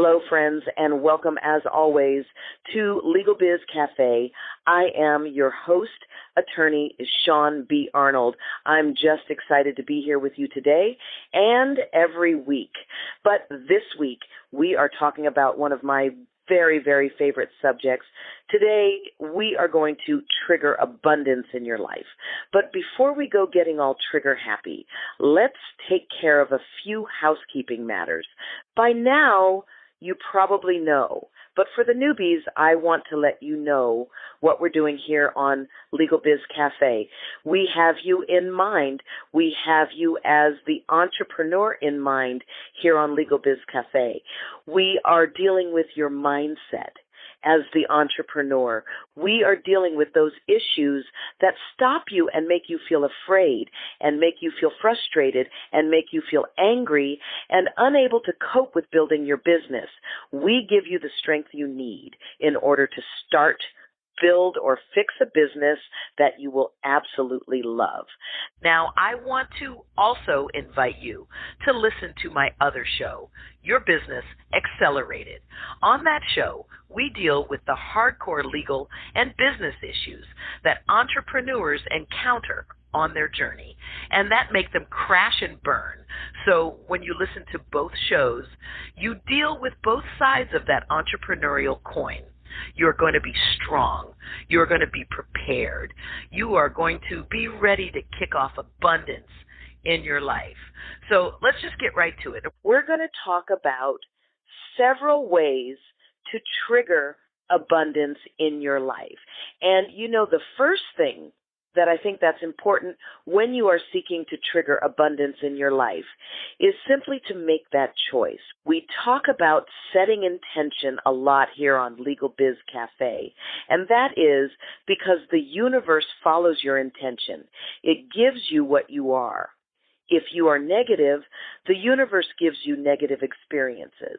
Hello, friends, and welcome, as always, to LegalBiz Cafe. I am your host, attorney Shaune B. Arnold. I'm just excited to be here with you today and every week. But this week, we are talking about one of my very, very favorite subjects. Today, we are going to trigger abundance in your life. But before we go getting all trigger happy, let's take care of a few housekeeping matters. By now, you probably know, but for the newbies, I want to let you know what we're doing here on LegalBiz Cafe. We have you in mind. We have you as the entrepreneur in mind here on LegalBiz Cafe. We are dealing with your mindset as the entrepreneur. We are dealing with those issues that stop you and make you feel afraid and make you feel frustrated and make you feel angry and unable to cope with building your business. We give you the strength you need in order to start, build, or fix a business that you will absolutely love. Now, I want to also invite you to listen to my other show, Your Business Accelerated. On that show, we deal with the hardcore legal and business issues that entrepreneurs encounter on their journey, and that make them crash and burn. So when you listen to both shows, you deal with both sides of that entrepreneurial coin. You're going to be strong. You're going to be prepared. You are going to be ready to kick off abundance in your life. So let's just get right to it. We're going to talk about several ways to trigger abundance in your life. And you know, the first thing that I think that's important when you are seeking to trigger abundance in your life is simply to make that choice. We talk about setting intention a lot here on LegalBiz Cafe, and that is because the universe follows your intention. It gives you what you are. If you are negative, the universe gives you negative experiences.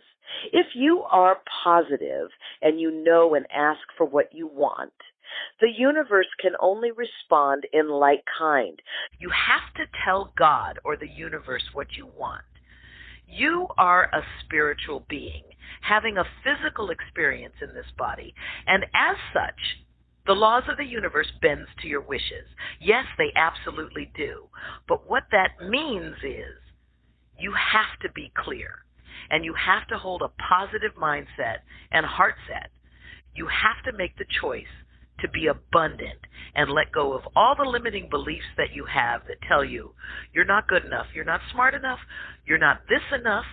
If you are positive and you know and ask for what you want, the universe can only respond in like kind. You have to tell God or the universe what you want. You are a spiritual being having a physical experience in this body, and as such, the laws of the universe bends to your wishes. Yes, they absolutely do. But what that means is you have to be clear, and you have to hold a positive mindset and heart set. You have to make the choice to be abundant and let go of all the limiting beliefs that you have that tell you you're not good enough, you're not smart enough, you're not this enough,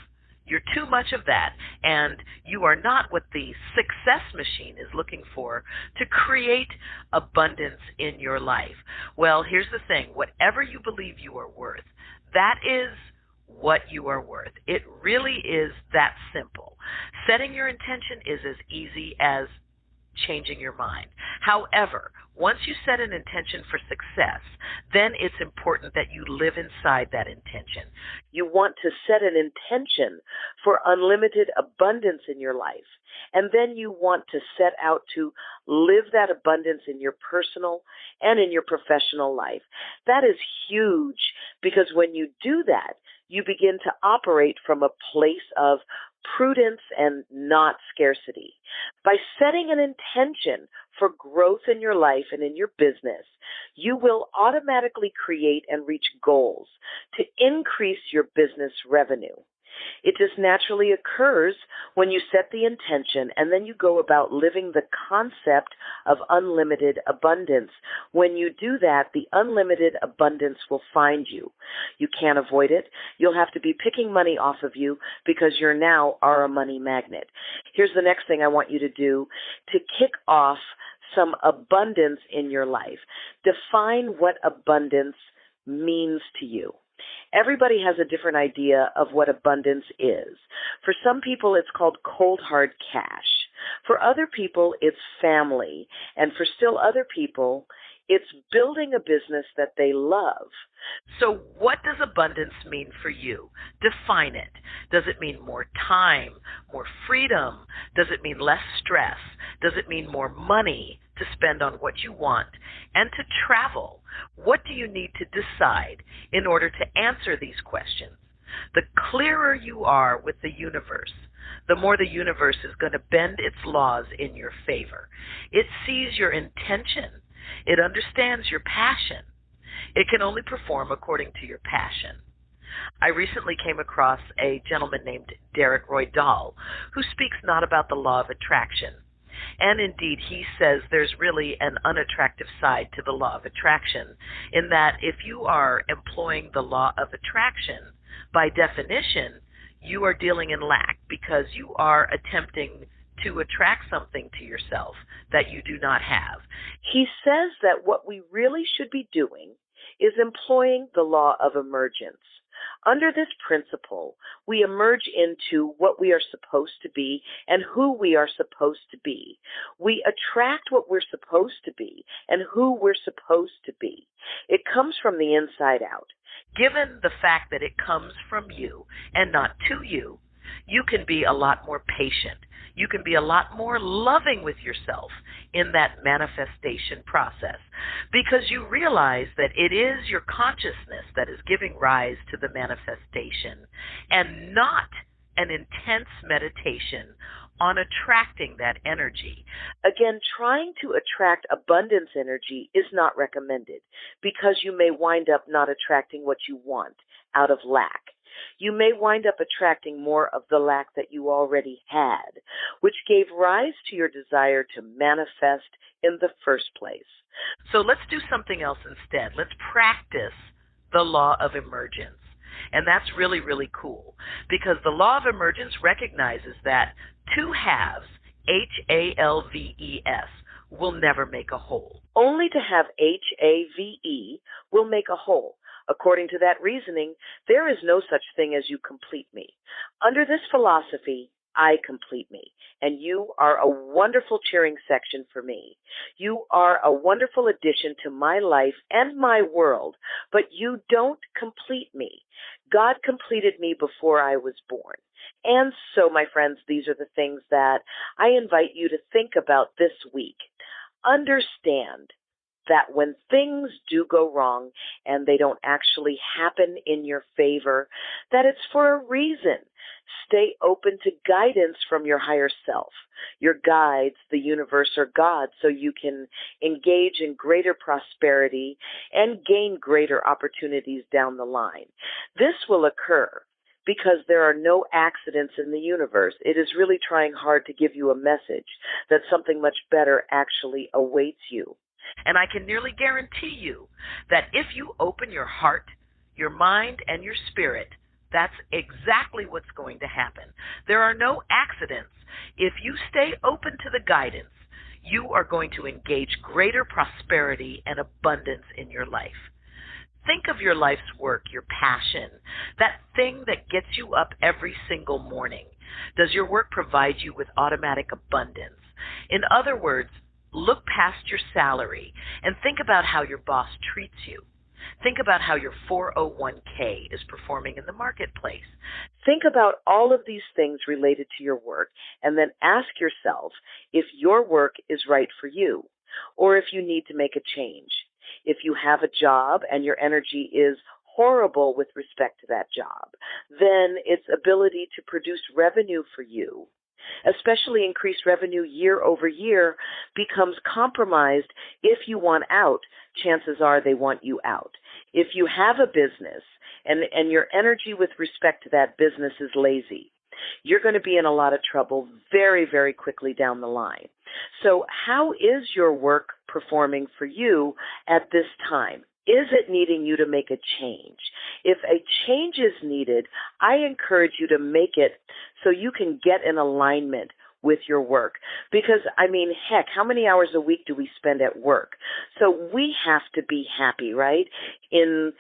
you're too much of that, and you are not what the success machine is looking for to create abundance in your life. Well, here's the thing. Whatever you believe you are worth, that is what you are worth. It really is that simple. Setting your intention is as easy as changing your mind. However, once you set an intention for success, then it's important that you live inside that intention. You want to set an intention for unlimited abundance in your life, and then you want to set out to live that abundance in your personal and in your professional life. That is huge, because when you do that, you begin to operate from a place of prudence and not scarcity. By setting an intention for growth in your life and in your business, you will automatically create and reach goals to increase your business revenue. It just naturally occurs when you set the intention and then you go about living the concept of unlimited abundance. When you do that, the unlimited abundance will find you. You can't avoid it. You'll have to be picking money off of you because you now are a money magnet. Here's the next thing I want you to do to kick off some abundance in your life. Define what abundance means to you. Everybody has a different idea of what abundance is. For some people, it's called cold, hard cash. For other people, it's family. And for still other people, it's building a business that they love. So what does abundance mean for you? Define it. Does it mean more time, more freedom? Does it mean less stress? Does it mean more money to spend on what you want and to travel? What do you need to decide in order to answer these questions? The clearer you are with the universe, the more the universe is going to bend its laws in your favor. It sees your intention. It understands your passion. It can only perform according to your passion. I recently came across a gentleman named Derek Roy Dahl, who speaks not about the law of attraction. And indeed, he says there's really an unattractive side to the law of attraction, in that if you are employing the law of attraction, by definition, you are dealing in lack because you are attempting to attract something to yourself that you do not have. He says that what we really should be doing is employing the law of emergence. Under this principle, we emerge into what we are supposed to be and who we are supposed to be. We attract what we're supposed to be and who we're supposed to be. It comes from the inside out. Given the fact that it comes from you and not to you, you can be a lot more patient. You can be a lot more loving with yourself in that manifestation process because you realize that it is your consciousness that is giving rise to the manifestation and not an intense meditation on attracting that energy. Again, trying to attract abundance energy is not recommended because you may wind up not attracting what you want out of lack. You may wind up attracting more of the lack that you already had, which gave rise to your desire to manifest in the first place. So let's do something else instead. Let's practice the law of emergence. And that's really, really cool because the law of emergence recognizes that two halves, H-A-L-V-E-S, will never make a whole. Only to have H-A-V-E will make a whole. According to that reasoning, there is no such thing as you complete me. Under this philosophy, I complete me, and you are a wonderful cheering section for me. You are a wonderful addition to my life and my world, but you don't complete me. God completed me before I was born. And so, my friends, these are the things that I invite you to think about this week. Understand that when things do go wrong and they don't actually happen in your favor, that it's for a reason. Stay open to guidance from your higher self, your guides, the universe, or God, so you can engage in greater prosperity and gain greater opportunities down the line. This will occur because there are no accidents in the universe. It is really trying hard to give you a message that something much better actually awaits you. And I can nearly guarantee you that if you open your heart, your mind, and your spirit, that's exactly what's going to happen. There are no accidents. If you stay open to the guidance, you are going to engage greater prosperity and abundance in your life. Think of your life's work, your passion, that thing that gets you up every single morning. Does your work provide you with automatic abundance? In other words, look past your salary and think about how your boss treats you. Think about how your 401k is performing in the marketplace. Think about all of these things related to your work and then ask yourself if your work is right for you or if you need to make a change. If you have a job and your energy is horrible with respect to that job, then its ability to produce revenue for you, especially increased revenue year over year, becomes compromised. If you want out, chances are they want you out. If you have a business and your energy with respect to that business is lazy, you're going to be in a lot of trouble very, very quickly down the line. So how is your work performing for you at this time? Is it needing you to make a change? If a change is needed, I encourage you to make it so you can get in alignment with your work. Because, heck, how many hours a week do we spend at work? So we have to be happy, right? In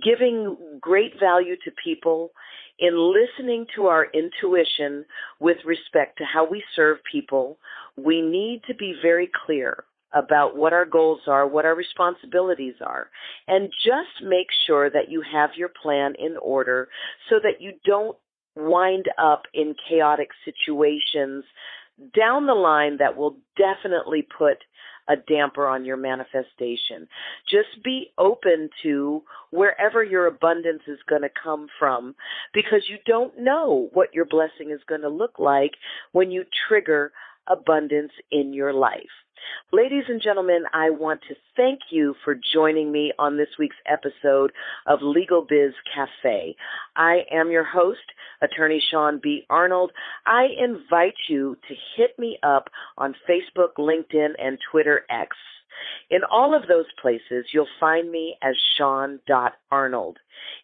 giving great value to people, in listening to our intuition with respect to how we serve people, we need to be very clear about what our goals are, what our responsibilities are, and just make sure that you have your plan in order so that you don't wind up in chaotic situations down the line that will definitely put a damper on your manifestation. Just be open to wherever your abundance is going to come from, because you don't know what your blessing is going to look like when you trigger abundance in your life. Ladies and gentlemen, I want to thank you for joining me on this week's episode of LegalBiz Cafe. I am your host, Attorney Shaune B. Arnold. I invite you to hit me up on Facebook, LinkedIn, and Twitter X. In all of those places, you'll find me as Shaune.Arnold.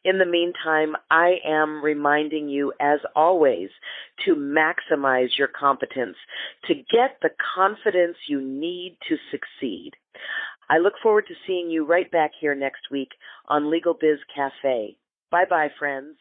In the meantime, I am reminding you, as always, to maximize your competence, to get the confidence you need to succeed. I look forward to seeing you right back here next week on LegalBiz Cafe. Bye-bye, friends.